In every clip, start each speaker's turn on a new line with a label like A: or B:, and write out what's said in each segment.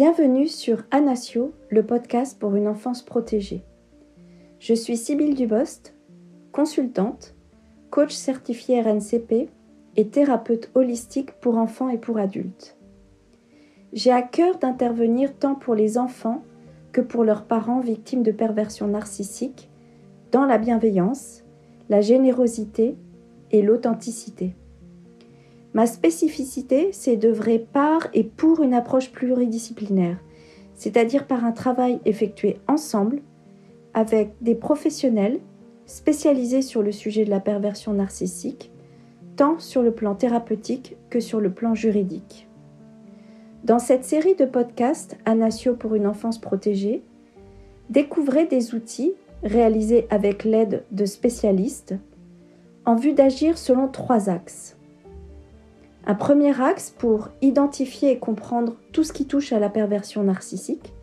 A: Bienvenue sur Anasio, le podcast pour une enfance protégée. Je suis Sybille Dubost, consultante, coach certifié RNCP et thérapeute holistique pour enfants et pour adultes. J'ai à cœur d'intervenir tant pour les enfants que pour leurs parents victimes de perversion narcissique, dans la bienveillance, la générosité et l'authenticité. Ma spécificité, c'est d'œuvrer par et pour une approche pluridisciplinaire, c'est-à-dire par un travail effectué ensemble avec des professionnels spécialisés sur le sujet de la perversion narcissique, tant sur le plan thérapeutique que sur le plan juridique. Dans cette série de podcasts Anasio pour une enfance protégée, découvrez des outils réalisés avec l'aide de spécialistes en vue d'agir selon 3 axes. Un premier axe pour identifier et comprendre tout ce qui touche à la perversion narcissique.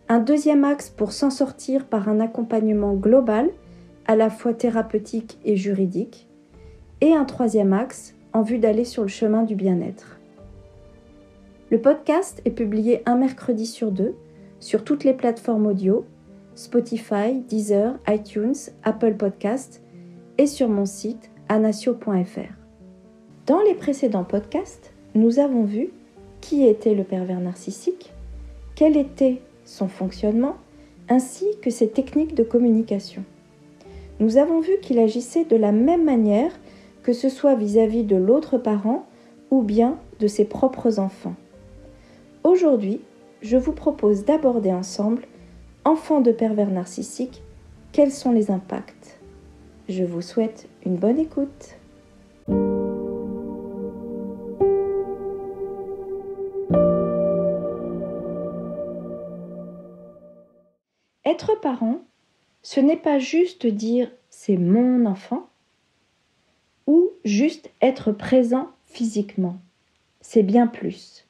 A: Un deuxième axe pour s'en sortir par un accompagnement global, à la fois thérapeutique et juridique. Et un troisième axe en vue d'aller sur le chemin du bien-être. Le podcast est publié un mercredi sur 2 sur toutes les plateformes audio, Spotify, Deezer, iTunes, Apple Podcasts et sur mon site anasio.fr. Dans les précédents podcasts, nous avons vu qui était le pervers narcissique, quel était son fonctionnement, ainsi que ses techniques de communication. Nous avons vu qu'il agissait de la même manière, que ce soit vis-à-vis de l'autre parent ou bien de ses propres enfants. Aujourd'hui, je vous propose d'aborder ensemble enfants de pervers narcissiques, quels sont les impacts. Je vous souhaite une bonne écoute. Être parent, ce n'est pas juste dire « c'est mon enfant » ou juste être présent physiquement. C'est bien plus.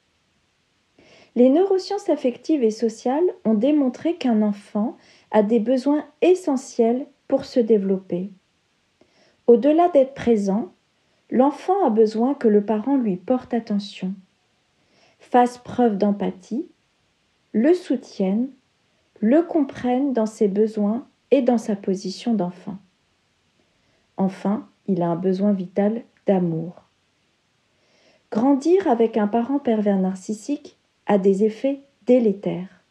A: Les neurosciences affectives et sociales ont démontré qu'un enfant a des besoins essentiels pour se développer. Au-delà d'être présent, l'enfant a besoin que le parent lui porte attention, fasse preuve d'empathie, le soutienne, le comprenne dans ses besoins et dans sa position d'enfant. Enfin, il a un besoin vital d'amour. Grandir avec un parent pervers narcissique a des effets délétères.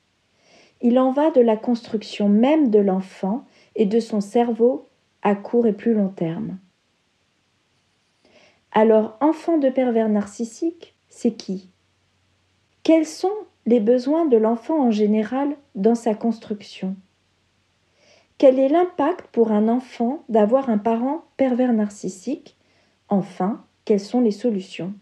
A: Il en va de la construction même de l'enfant et de son cerveau à court et plus long terme. Alors, enfant de pervers narcissique, c'est qui ? Quels sont les besoins de l'enfant en général dans sa construction ? Quel est l'impact pour un enfant d'avoir un parent pervers narcissique ? Enfin, quelles sont les solutions ?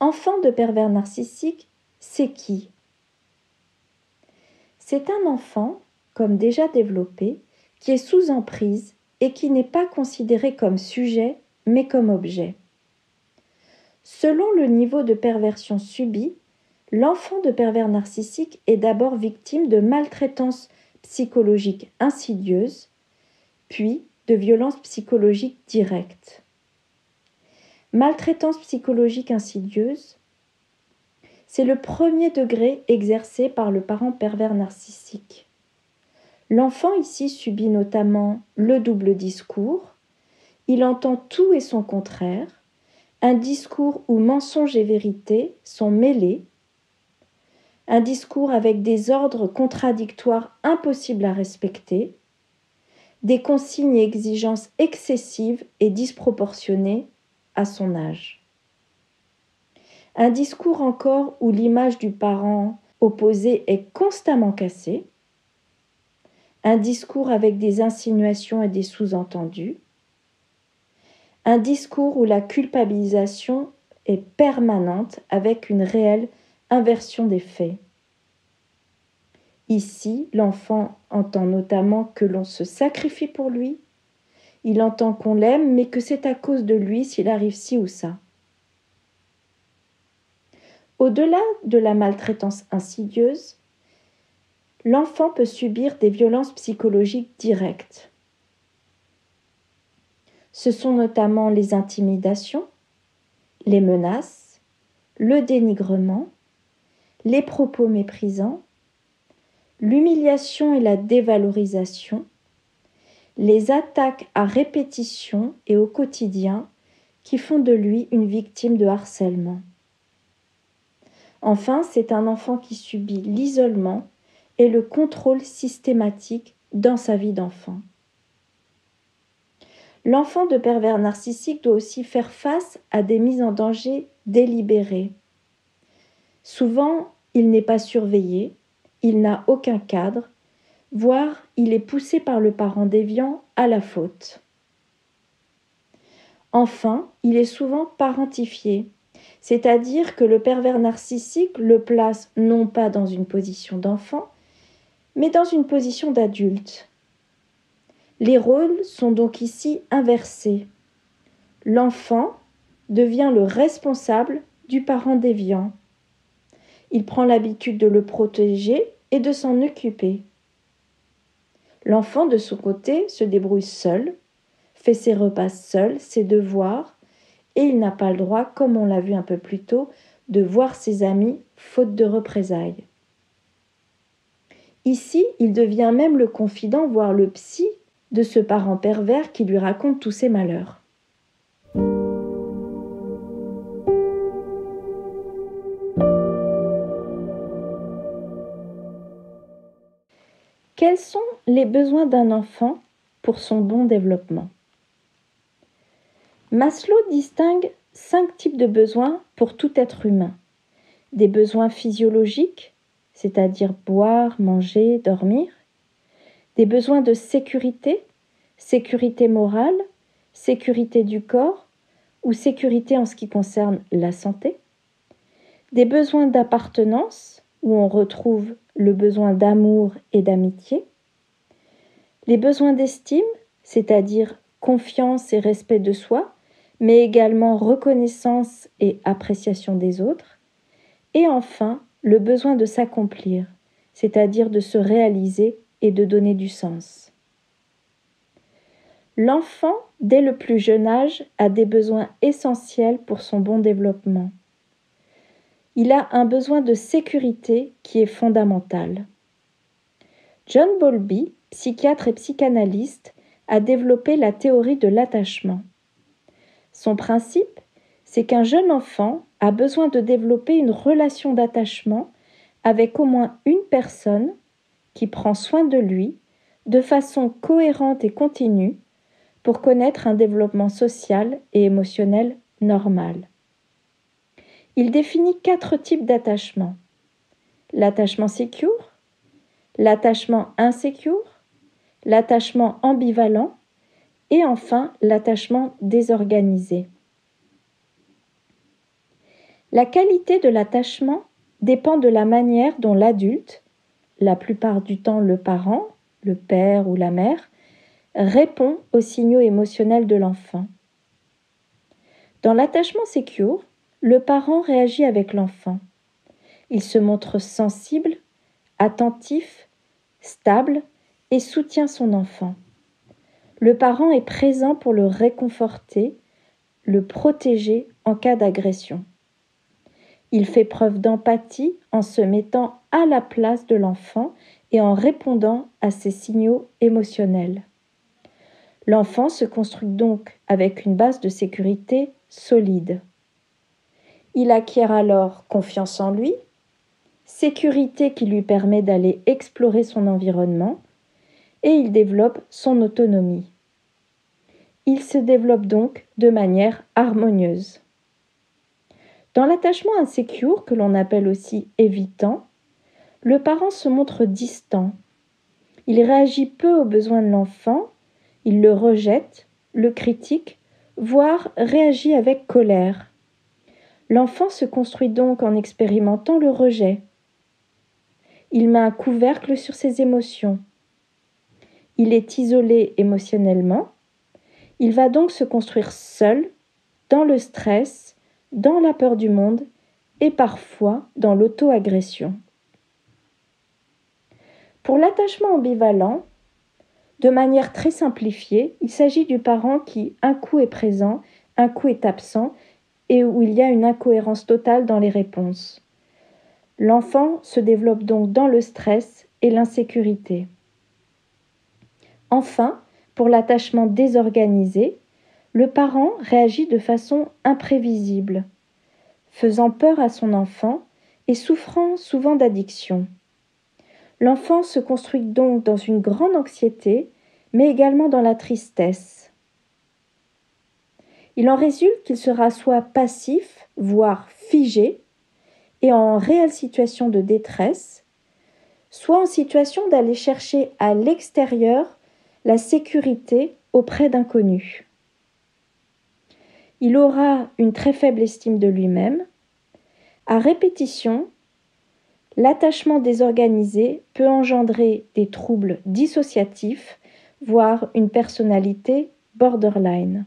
A: Enfant de pervers narcissique, c'est qui ? C'est un enfant, comme déjà développé, qui est sous emprise et qui n'est pas considéré comme sujet, mais comme objet. Selon le niveau de perversion subi, l'enfant de pervers narcissique est d'abord victime de maltraitance psychologique insidieuse, puis de violences psychologiques directes. Maltraitance psychologique insidieuse, c'est le premier degré exercé par le parent pervers narcissique. L'enfant ici subit notamment le double discours, il entend tout et son contraire, un discours où mensonges et vérité sont mêlés, un discours avec des ordres contradictoires impossibles à respecter, des consignes et exigences excessives et disproportionnées à son âge. Un discours encore où l'image du parent opposé est constamment cassée, un discours avec des insinuations et des sous-entendus, un discours où la culpabilisation est permanente avec une réelle inversion des faits. Ici, l'enfant entend notamment que l'on se sacrifie pour lui, il entend qu'on l'aime mais que c'est à cause de lui s'il arrive ci ou ça. Au-delà de la maltraitance insidieuse, l'enfant peut subir des violences psychologiques directes. Ce sont notamment les intimidations, les menaces, le dénigrement, les propos méprisants, l'humiliation et la dévalorisation, les attaques à répétition et au quotidien qui font de lui une victime de harcèlement. Enfin, c'est un enfant qui subit l'isolement et le contrôle systématique dans sa vie d'enfant. L'enfant de pervers narcissique doit aussi faire face à des mises en danger délibérées. Souvent, il n'est pas surveillé, il n'a aucun cadre, voire il est poussé par le parent déviant à la faute. Enfin, il est souvent parentifié, c'est-à-dire que le pervers narcissique le place non pas dans une position d'enfant, mais dans une position d'adulte. Les rôles sont donc ici inversés. L'enfant devient le responsable du parent déviant. Il prend l'habitude de le protéger et de s'en occuper. L'enfant, de son côté, se débrouille seul, fait ses repas seul, ses devoirs, et il n'a pas le droit, comme on l'a vu un peu plus tôt, de voir ses amis faute de représailles. Ici, il devient même le confident, voire le psy, de ce parent pervers qui lui raconte tous ses malheurs. Quels sont les besoins d'un enfant pour son bon développement ? Maslow distingue 5 types de besoins pour tout être humain. Des besoins physiologiques, c'est-à-dire boire, manger, dormir. Des besoins de sécurité, sécurité morale, sécurité du corps ou sécurité en ce qui concerne la santé. Des besoins d'appartenance, où on retrouve le besoin d'amour et d'amitié. Les besoins d'estime, c'est-à-dire confiance et respect de soi, mais également reconnaissance et appréciation des autres. Et enfin, le besoin de s'accomplir, c'est-à-dire de se réaliser et de donner du sens. L'enfant, dès le plus jeune âge, a des besoins essentiels pour son bon développement. Il a un besoin de sécurité qui est fondamental. John Bowlby, psychiatre et psychanalyste, a développé la théorie de l'attachement. Son principe, c'est qu'un jeune enfant a besoin de développer une relation d'attachement avec au moins une personne qui prend soin de lui de façon cohérente et continue pour connaître un développement social et émotionnel normal. Il définit 4 types d'attachement. L'attachement secure, l'attachement insécure, l'attachement ambivalent et enfin l'attachement désorganisé. La qualité de l'attachement dépend de la manière dont l'adulte, la plupart du temps le parent, le père ou la mère, répond aux signaux émotionnels de l'enfant. Dans l'attachement secure, le parent réagit avec l'enfant. Il se montre sensible, attentif, stable et soutient son enfant. Le parent est présent pour le réconforter, le protéger en cas d'agression. Il fait preuve d'empathie en se mettant à la place de l'enfant et en répondant à ses signaux émotionnels. L'enfant se construit donc avec une base de sécurité solide. Il acquiert alors confiance en lui, sécurité qui lui permet d'aller explorer son environnement, et il développe son autonomie. Il se développe donc de manière harmonieuse. Dans l'attachement insécure, que l'on appelle aussi évitant, le parent se montre distant. Il réagit peu aux besoins de l'enfant, il le rejette, le critique, voire réagit avec colère. L'enfant se construit donc en expérimentant le rejet. Il met un couvercle sur ses émotions. Il est isolé émotionnellement. Il va donc se construire seul, dans le stress, dans la peur du monde et parfois dans l'auto-agression. Pour l'attachement ambivalent, De manière très simplifiée, il s'agit du parent qui, un coup est présent, un coup est absent, et où il y a une incohérence totale dans les réponses. L'enfant se développe donc dans le stress et l'insécurité. Enfin, pour l'attachement désorganisé, le parent réagit de façon imprévisible, faisant peur à son enfant et souffrant souvent d'addiction. L'enfant se construit donc dans une grande anxiété, mais également dans la tristesse. Il en résulte qu'il sera soit passif, voire figé, et en réelle situation de détresse, soit en situation d'aller chercher à l'extérieur la sécurité auprès d'inconnus. Il aura une très faible estime de lui-même. À répétition, l'attachement désorganisé peut engendrer des troubles dissociatifs, voire une personnalité borderline.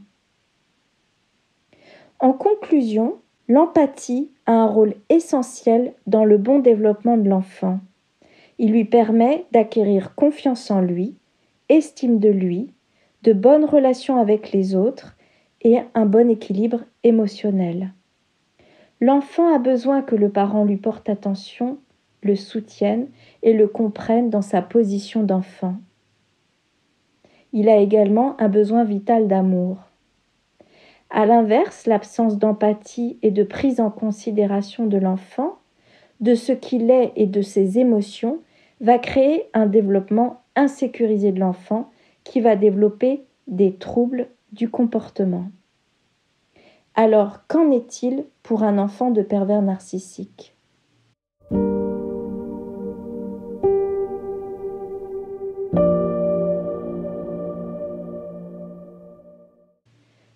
A: En conclusion, l'empathie a un rôle essentiel dans le bon développement de l'enfant. Il lui permet d'acquérir confiance en lui, estime de lui, de bonnes relations avec les autres et un bon équilibre émotionnel. L'enfant a besoin que le parent lui porte attention, le soutienne et le comprenne dans sa position d'enfant. Il a également un besoin vital d'amour. À l'inverse, l'absence d'empathie et de prise en considération de l'enfant, de ce qu'il est et de ses émotions, va créer un développement insécurisé de l'enfant qui va développer des troubles du comportement. Alors, qu'en est-il pour un enfant de pervers narcissique ?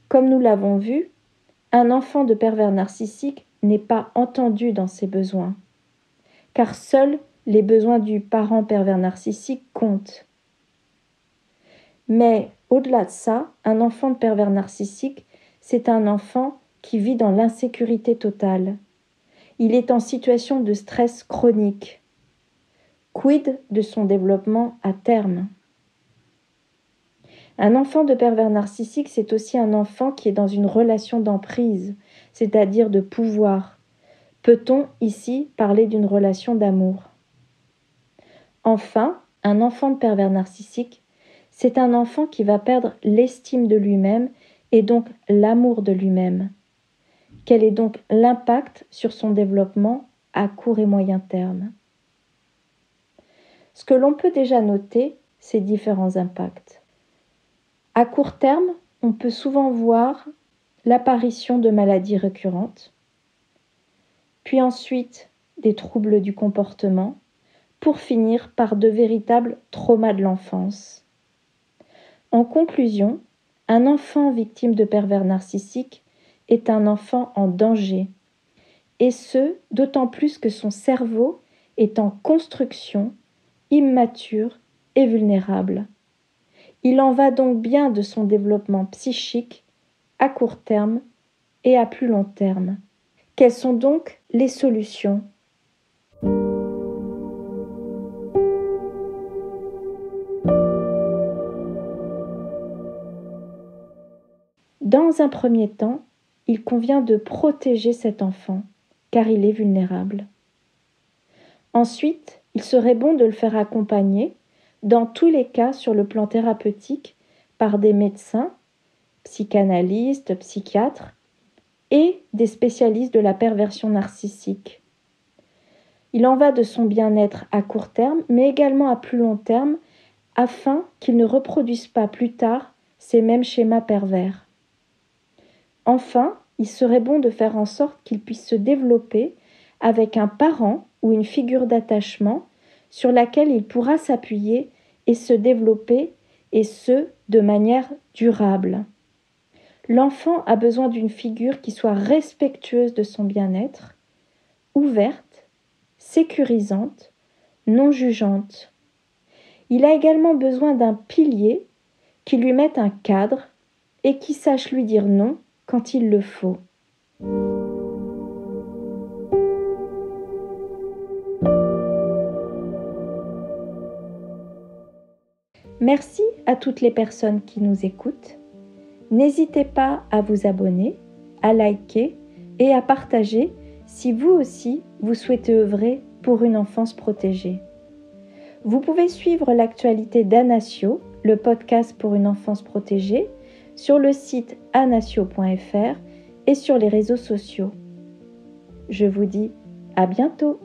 A: Comme nous l'avons vu, un enfant de pervers narcissique n'est pas entendu dans ses besoins, car seuls les besoins du parent pervers narcissique comptent. Mais au-delà de ça, un enfant de pervers narcissique, c'est un enfant qui vit dans l'insécurité totale. Il est en situation de stress chronique. Quid de son développement à terme ? Un enfant de pervers narcissique, c'est aussi un enfant qui est dans une relation d'emprise, c'est-à-dire de pouvoir. Peut-on ici parler d'une relation d'amour ? Enfin, un enfant de pervers narcissique, c'est un enfant qui va perdre l'estime de lui-même et donc l'amour de lui-même. Quel est donc l'impact sur son développement à court et moyen terme ? Ce que l'on peut déjà noter, c'est différents impacts. À court terme, on peut souvent voir l'apparition de maladies récurrentes, puis ensuite des troubles du comportement, pour finir par de véritables traumas de l'enfance. En conclusion, un enfant victime de pervers narcissiques est un enfant en danger, et ce, d'autant plus que son cerveau est en construction, immature et vulnérable. Il en va donc bien de son développement psychique à court terme et à plus long terme. Quelles sont donc les solutions ? Dans un premier temps, il convient de protéger cet enfant, car il est vulnérable. Ensuite, il serait bon de le faire accompagner, dans tous les cas sur le plan thérapeutique, par des médecins, psychanalystes, psychiatres et des spécialistes de la perversion narcissique. Il en va de son bien-être à court terme, mais également à plus long terme, afin qu'il ne reproduise pas plus tard ces mêmes schémas pervers. Enfin, il serait bon de faire en sorte qu'il puisse se développer avec un parent ou une figure d'attachement sur laquelle il pourra s'appuyer et se développer, et ce, de manière durable. L'enfant a besoin d'une figure qui soit respectueuse de son bien-être, ouverte, sécurisante, non jugeante. Il a également besoin d'un pilier qui lui mette un cadre et qui sache lui dire non quand il le faut. Merci à toutes les personnes qui nous écoutent. N'hésitez pas à vous abonner, à liker et à partager si vous aussi vous souhaitez œuvrer pour une enfance protégée. Vous pouvez suivre l'actualité d'Anasio, le podcast pour une enfance protégée, sur le site anasio.fr et sur les réseaux sociaux. Je vous dis à bientôt.